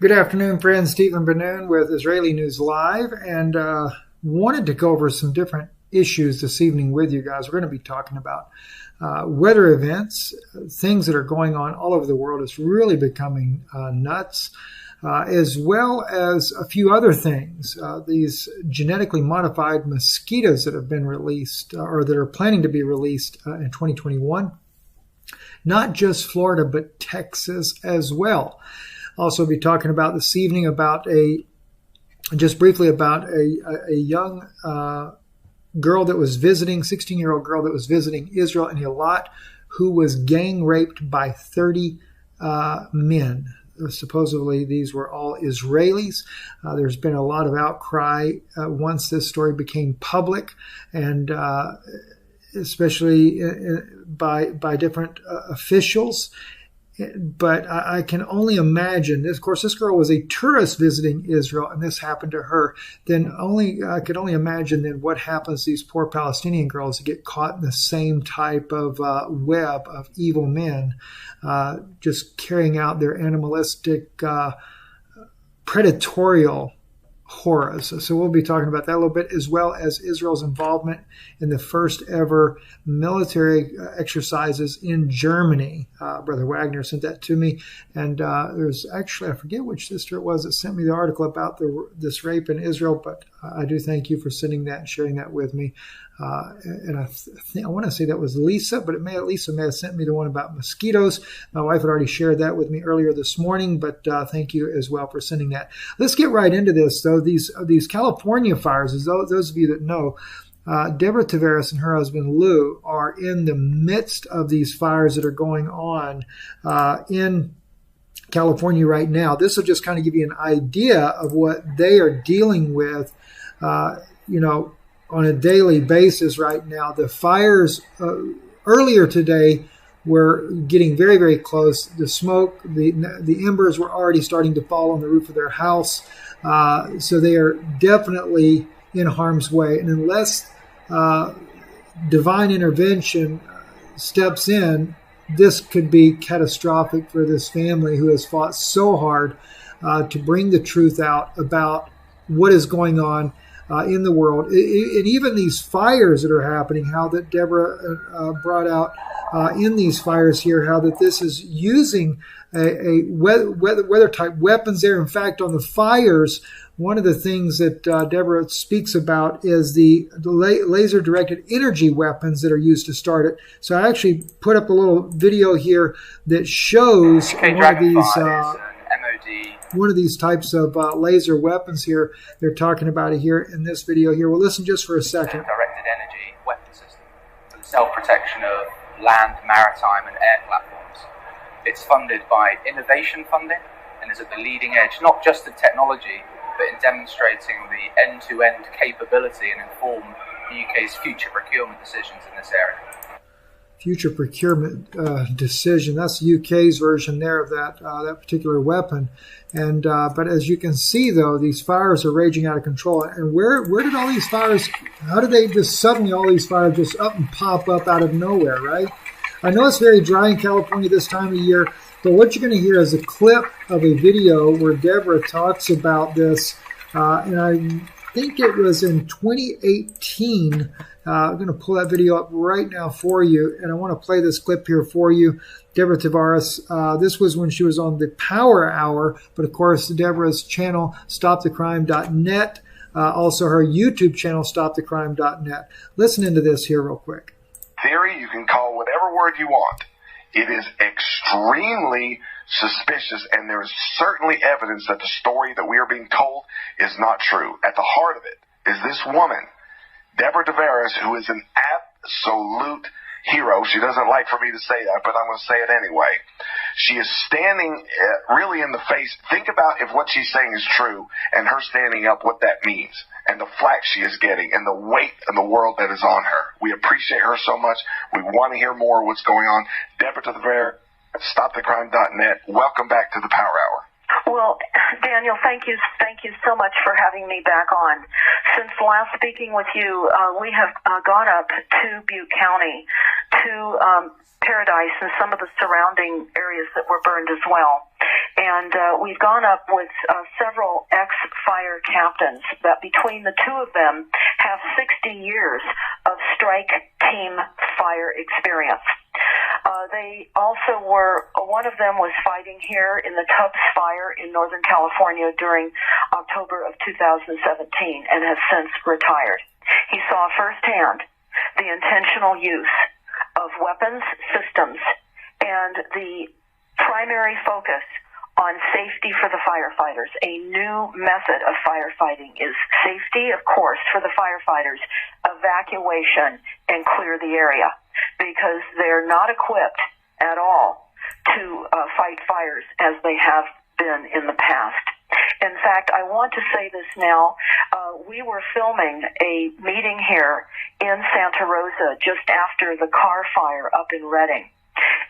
Good afternoon, friends. Stephen Ben-Nun with Israeli News Live, and wanted to go over some different issues this evening with you guys. We're going to be talking about weather events, things that are going on all over the world. It's really becoming nuts, as well as a few other things. These genetically modified mosquitoes that have been released or that are planning to be released in 2021. Not just Florida, but Texas as well. Also be talking about this evening about just briefly about a young girl that was visiting, 16-year-old girl that was visiting Israel and Eilat, who was gang raped by 30 men. Supposedly these were all Israelis. There's been a lot of outcry once this story became public, and especially by different officials. But I can only imagine this. Of course, this girl was a tourist visiting Israel, and this happened to her. Then I could only imagine then what happens to these poor Palestinian girls that get caught in the same type of web of evil men, just carrying out their animalistic, predatorial horrors. So we'll be talking about that a little bit, as well as Israel's involvement in the first ever military exercises in Germany. Brother Wagner sent that to me, and there's actually, I forget which sister it was that sent me the article about this rape in Israel, but I do thank you for sending that and sharing that with me. And I want to say that was Lisa, but Lisa may have sent me the one about mosquitoes. My wife had already shared that with me earlier this morning, but thank you as well for sending that. Let's get right into this, though. These California fires, as those of you that know, Deborah Tavares and her husband Lou are in the midst of these fires that are going on in California right now. This will just kind of give you an idea of what they are dealing with, on a daily basis right now. The fires earlier today were getting very, very close. The smoke, the embers were already starting to fall on the roof of their house. So they are definitely in harm's way. And unless divine intervention steps in, this could be catastrophic for this family who has fought so hard to bring the truth out about what is going on in the world. And even these fires that are happening, how that Deborah brought out in these fires here, how that this is using a weather type weapons there. In fact, on the fires, one of the things that Deborah speaks about is the laser directed energy weapons that are used to start it. So I actually put up a little video here that shows one of these types of laser weapons here. They're talking about it here in this video here. We'll listen just for a second. Directed energy weapon system for the self-protection of land, maritime, and air platforms. It's funded by innovation funding and is at the leading edge, not just in technology, but in demonstrating the end-to-end capability and inform the UK's future procurement decisions in this area. Future procurement decision. That's the UK's version there of that particular weapon. And but as you can see, though, these fires are raging out of control. And where did all these fires? How did they just suddenly all these fires just up and pop up out of nowhere? Right? I know it's very dry in California this time of year, but what you're going to hear is a clip of a video where Deborah talks about this, and I think it was in 2018. I'm going to pull that video up right now for you, and I want to play this clip here for you. Deborah Tavares, this was when she was on the Power Hour, but of course Deborah's channel, StopTheCrime.net, also her YouTube channel, StopTheCrime.net. Listen into this here real quick. Theory, you can call whatever word you want. It is extremely suspicious, and there is certainly evidence that the story that we are being told is not true. At the heart of it is this woman, Deborah Tavares, who is an absolute hero. She doesn't like for me to say that, but I'm going to say it anyway. She is standing really in the face. Think about if what she's saying is true and her standing up, what that means, and the flack she is getting and the weight of the world that is on her. We appreciate her so much. We want to hear more of what's going on. Deborah Tavares, StopTheCrime.net. Welcome back to the Power Hour. Well, Daniel, thank you so much for having me back on. Since last speaking with you, we have gone up to Butte County, to Paradise and some of the surrounding areas that were burned as well. And we've gone up with several ex-fire captains that between the two of them have 60 years of strike team fire experience. They also one of them was fighting here in the Tubbs Fire in Northern California during October of 2017 and has since retired. He saw firsthand the intentional use of weapons systems and the primary focus on safety for the firefighters. A new method of firefighting is safety, of course, for the firefighters, evacuation, and clear the area, because they're not equipped at all to fight fires as they have been in the past. In fact, I want to say this now. We were filming a meeting here in Santa Rosa just after the Carr fire up in Redding.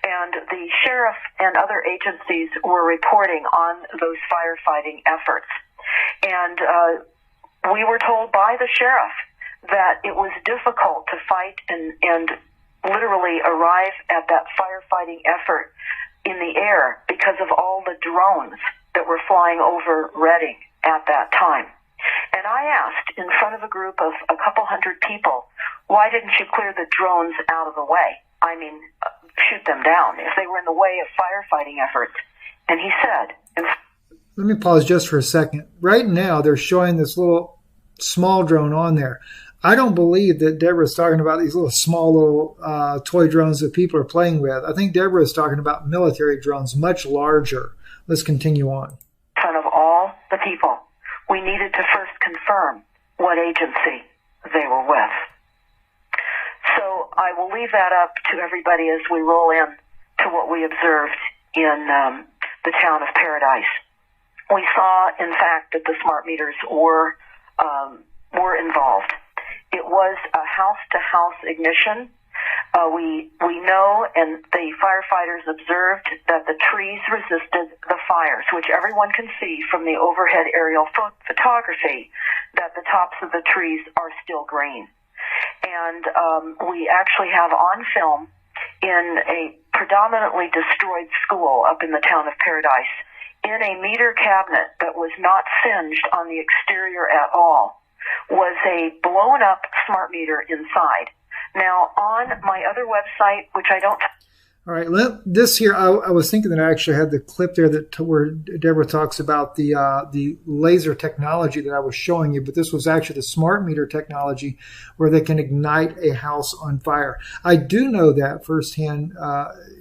And the sheriff and other agencies were reporting on those firefighting efforts. And we were told by the sheriff that it was difficult to fight and literally arrive at that firefighting effort in the air because of all the drones that were flying over Redding at that time. And I asked in front of a group of a couple hundred people, why didn't you clear the drones out of the way? I mean, shoot them down if they were in the way of firefighting efforts. And he said... Let me pause just for a second. Right now, they're showing this little small drone on there. I don't believe that Deborah's talking about these little toy drones that people are playing with. I think Deborah is talking about military drones, much larger. Let's continue on. In front of all the people, we needed to first confirm what agency they were with. So I will leave that up to everybody as we roll in to what we observed in the town of Paradise. We saw, in fact, that the smart meters were involved. It was a house-to-house ignition. We know, and the firefighters observed, that the trees resisted the fires, which everyone can see from the overhead aerial photography, that the tops of the trees are still green. And we actually have on film in a predominantly destroyed school up in the town of Paradise, in a meter cabinet that was not singed on the exterior at all, was a blown-up smart meter inside. Now, on my other website, which I don't... All right, this here, I was thinking that I actually had the clip there where Deborah talks about the laser technology that I was showing you, but this was actually the smart meter technology where they can ignite a house on fire. I do know that firsthand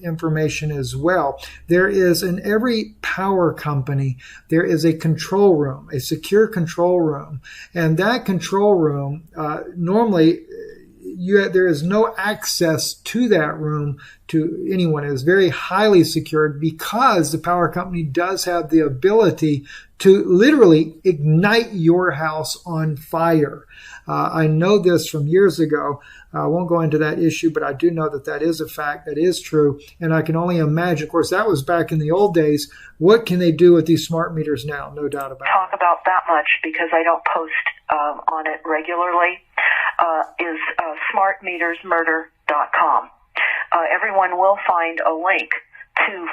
information as well. There is, in every power company, there is a control room, a secure control room, and that control room normally... there is no access to that room to anyone. It is very highly secured because the power company does have the ability to literally ignite your house on fire. I know this from years ago. I won't go into that issue, but I do know that that is a fact, that is true. And I can only imagine, of course, that was back in the old days. What can they do with these smart meters now? No doubt about it. Talk about that much because I don't post on it regularly. Is smartmetersmurder.com. Everyone will find a link to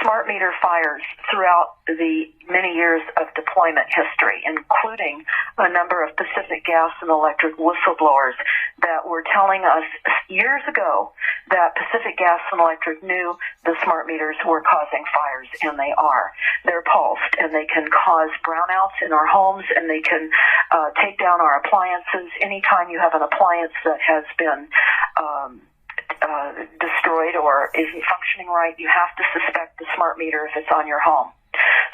smart meter fires throughout the many years of deployment history, including a number of Pacific Gas and Electric whistleblowers that were telling us years ago that Pacific Gas and Electric knew the smart meters were causing fires, and they are. They're pulsed, and they can cause brownouts in our homes, and they can take down our appliances. Anytime you have an appliance that has been destroyed or isn't functioning right, you have to suspect the smart meter if it's on your home.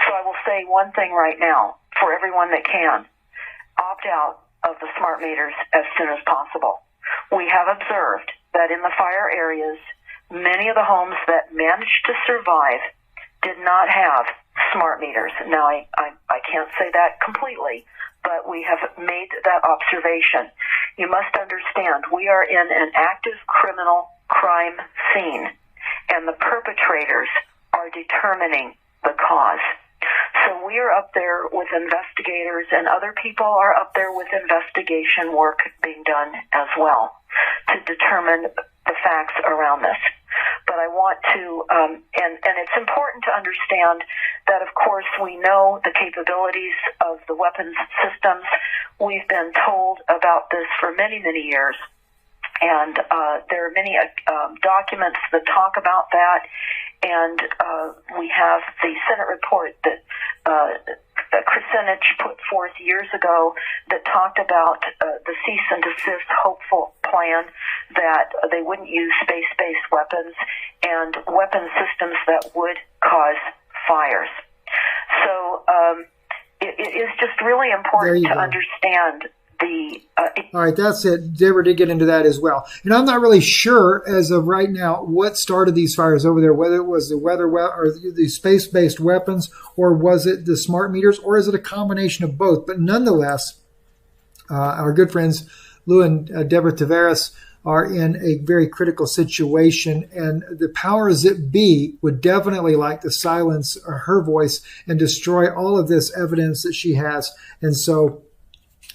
So I will say one thing right now for everyone that can: opt out of the smart meters as soon as possible. We have observed that in the fire areas, many of the homes that managed to survive did not have smart meters. Now, I can't say that completely, but we have made that observation. You must understand, we are in an active criminal crime scene, and the perpetrators are determining the cause. So we are up there with investigators, and other people are up there with investigation work being done as well to determine the facts around this. But but I want to, and it's important to understand that, of course, we know the capabilities of the weapons systems. We've been told about this for many, many years. And there are many documents that talk about that. And we have the Senate report that Kucinich put forth years ago that talked about the cease and desist hopeful plan, that they wouldn't use space-based weapons and weapon systems that would cause fires. So it is just really important to understand all right, that's it. Deborah did get into that as well. And I'm not really sure as of right now what started these fires over there, whether it was the weather or the space-based weapons, or was it the smart meters, or is it a combination of both? But nonetheless, our good friends Lou and Deborah Tavares are in a very critical situation, and the powers that be would definitely like to silence her voice and destroy all of this evidence that she has. And so,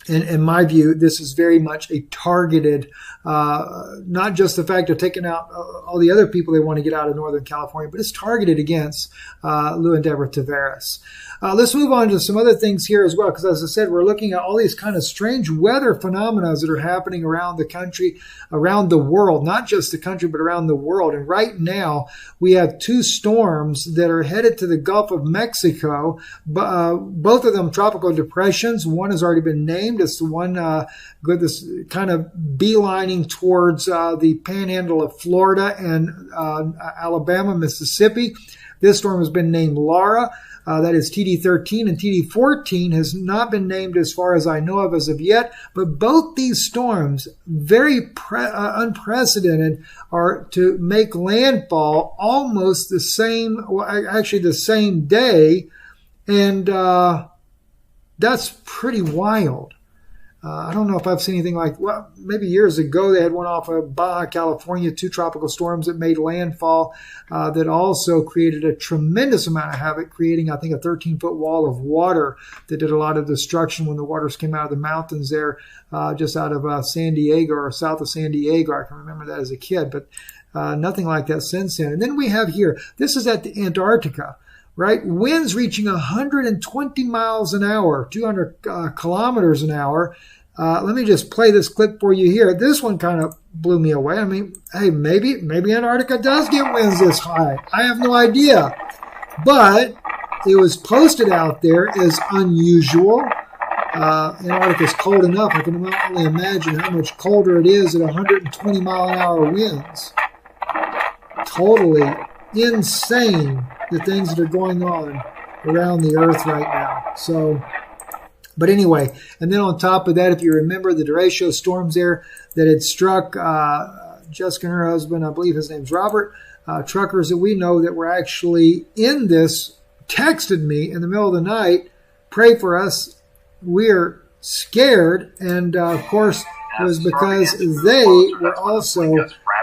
in my view, this is very much a targeted, not just the fact of taking out all the other people they want to get out of Northern California, but it's targeted against Lou and Deborah Tavares. Let's move on to some other things here as well, because as I said, we're looking at all these kind of strange weather phenomena that are happening around the country, around the world, not just the country, but around the world. And right now, we have two storms that are headed to the Gulf of Mexico, both of them tropical depressions. One has already been named. It's the one this kind of beelining towards the panhandle of Florida and Alabama, Mississippi. This storm has been named Laura. That is TD13, and TD14 has not been named as far as I know of as of yet. But both these storms, very unprecedented, are to make landfall almost the same, actually the same day. And that's pretty wild. I don't know if I've seen anything like, well, maybe years ago they had one off of Baja California, two tropical storms that made landfall that also created a tremendous amount of havoc, creating, I think, a 13-foot wall of water that did a lot of destruction when the waters came out of the mountains there just out of San Diego or south of San Diego. I can remember that as a kid, but nothing like that since then. And then we have here, this is at the Antarctica. Right? Winds reaching 120 miles an hour, 200 kilometers an hour. Let me just play this clip for you here. This one kind of blew me away. I mean, hey, maybe Antarctica does get winds this high. I have no idea. But it was posted out there as unusual. Antarctica's cold enough. I can only imagine how much colder it is at 120 mile an hour winds. Totally insane, the things that are going on around the earth right now. So, but anyway, and then on top of that, if you remember the derecho storms there that had struck Jessica and her husband, I believe his name's Robert, truckers that we know that were actually in this, texted me in the middle of the night, pray for us, we're scared. And of course, it was because they were also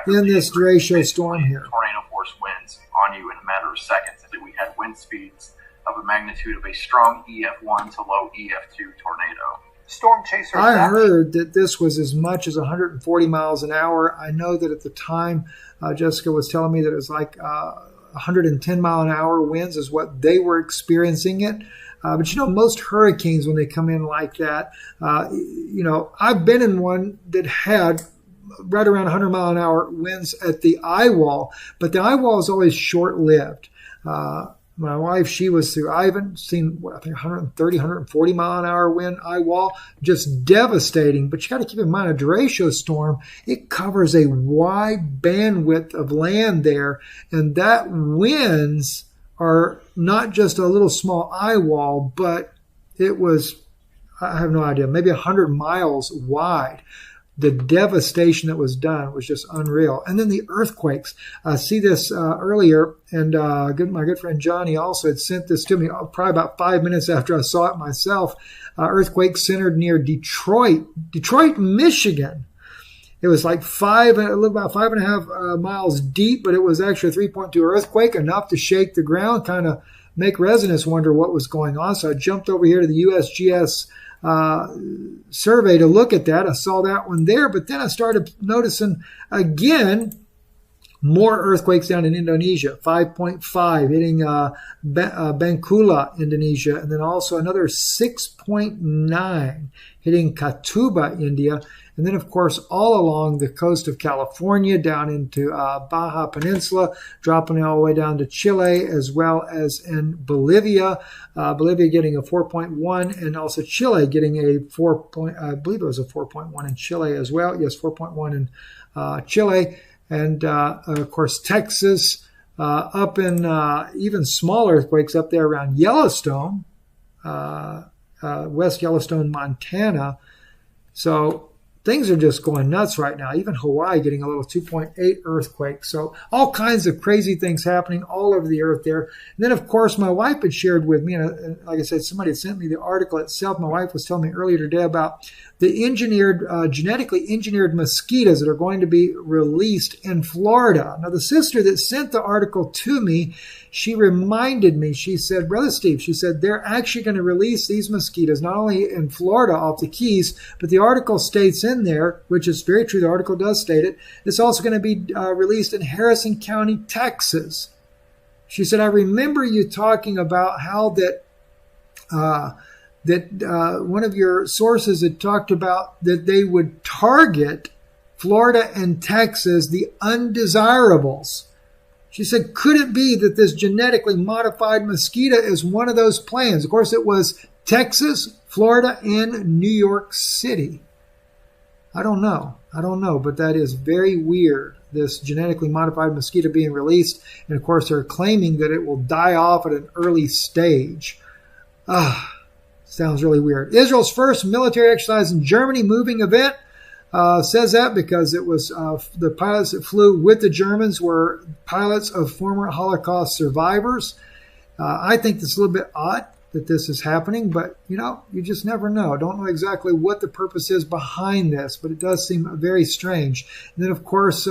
in this derecho storm here. Tornado force winds on you in a matter of seconds. We had wind speeds of a magnitude of a strong EF1 to low EF2 tornado. Storm chaser. I heard that this was as much as 140 miles an hour. I know that at the time, Jessica was telling me that it was like 110 mile an hour winds is what they were experiencing it. But you know, most hurricanes, when they come in like that, you know, I've been in one that had right around 100 mile an hour winds at the eye wall, but the eye wall is always short lived. My wife, she was through, I haven't seen, I think 130, 140 mile an hour wind eye wall, just devastating. But you got to keep in mind, a derecho storm, it covers a wide bandwidth of land there. And that winds are not just a little small eye wall, but it was, I have no idea, maybe 100 miles wide. The devastation that was done was just unreal. And then the earthquakes. I see this earlier, and my good friend Johnny also had sent this to me probably about 5 minutes after I saw it myself. Earthquake centered near Detroit, Michigan. It was like about 5.5 miles deep, but it was actually a 3.2 earthquake, enough to shake the ground, kind of make residents wonder what was going on. So I jumped over here to the USGS survey to look at that. I saw that one there, but then I started noticing again More earthquakes down in Indonesia, 5.5 hitting Bengkulu, Indonesia, and then also another 6.9 hitting Katuba, India. And then, of course, all along the coast of California, down into Baja Peninsula, dropping all the way down to Chile, as well as in Bolivia. Bolivia getting a 4.1, and also Chile getting a 4. I believe it was a 4.1 in Chile as well. Yes, 4.1 in Chile. And, of course, Texas, up in even smaller earthquakes up there around Yellowstone, West Yellowstone, Montana. So things are just going nuts right now. Even Hawaii getting a little 2.8 earthquake. So all kinds of crazy things happening all over the earth there. And then, of course, my wife had shared with me, and like I said, somebody had sent me the article itself. My wife was telling me earlier today about the genetically engineered mosquitoes that are going to be released in Florida. Now, the sister that sent the article to me, she reminded me, she said, Brother Steve, she said, they're actually going to release these mosquitoes, not only in Florida off the Keys, but the article states in there, which is very true, the article does state it, it's also going to be released in Harrison County, Texas. She said, I remember you talking about how that one of your sources had talked about that they would target Florida and Texas, the undesirables. She said, could it be that this genetically modified mosquito is one of those plans? Of course, it was Texas, Florida, and New York City. I don't know, but that is very weird, this genetically modified mosquito being released. And, of course, they're claiming that it will die off at an early stage. Sounds really weird. Israel's first military exercise in Germany moving event. Says that because it was the pilots that flew with the Germans were pilots of former Holocaust survivors. I think it's a little bit odd that this is happening, but, you just never know. I don't know exactly what the purpose is behind this, but it does seem very strange. And then, of course,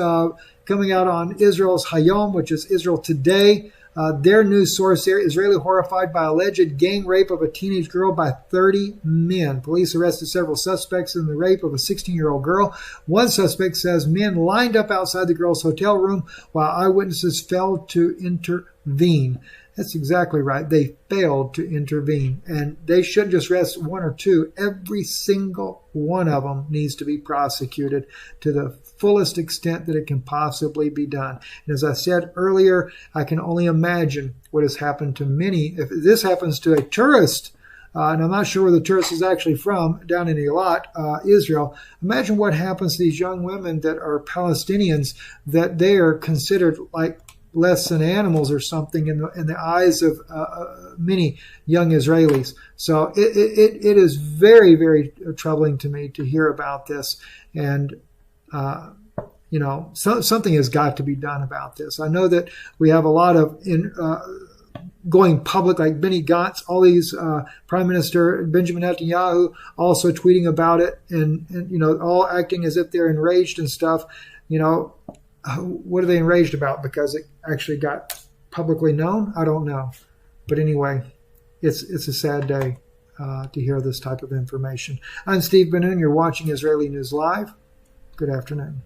coming out on Israel's Hayom, which is Israel Today, their news source there, Israeli horrified by alleged gang rape of a teenage girl by 30 men. Police arrested several suspects in the rape of a 16-year-old girl. One suspect says men lined up outside the girl's hotel room while eyewitnesses failed to intervene. That's exactly right. They failed to intervene. And they shouldn't just arrest one or two. Every single one of them needs to be prosecuted to the fullest extent that it can possibly be done. And as I said earlier, I can only imagine what has happened to many. If this happens to a tourist, and I'm not sure where the tourist is actually from, down in Eilat, Israel, imagine what happens to these young women that are Palestinians, that they are considered like less than animals or something in the eyes of many young Israelis. So it is very, very troubling to me to hear about this. And, something has got to be done about this. I know that we have a lot of going public, like Benny Gantz, all these Prime Minister Benjamin Netanyahu also tweeting about it and all acting as if they're enraged and stuff. What are they enraged about? Because it actually got publicly known? I don't know. But anyway, it's a sad day to hear this type of information. I'm Steve Ben-Nun. You're watching Israeli News Live. Good afternoon.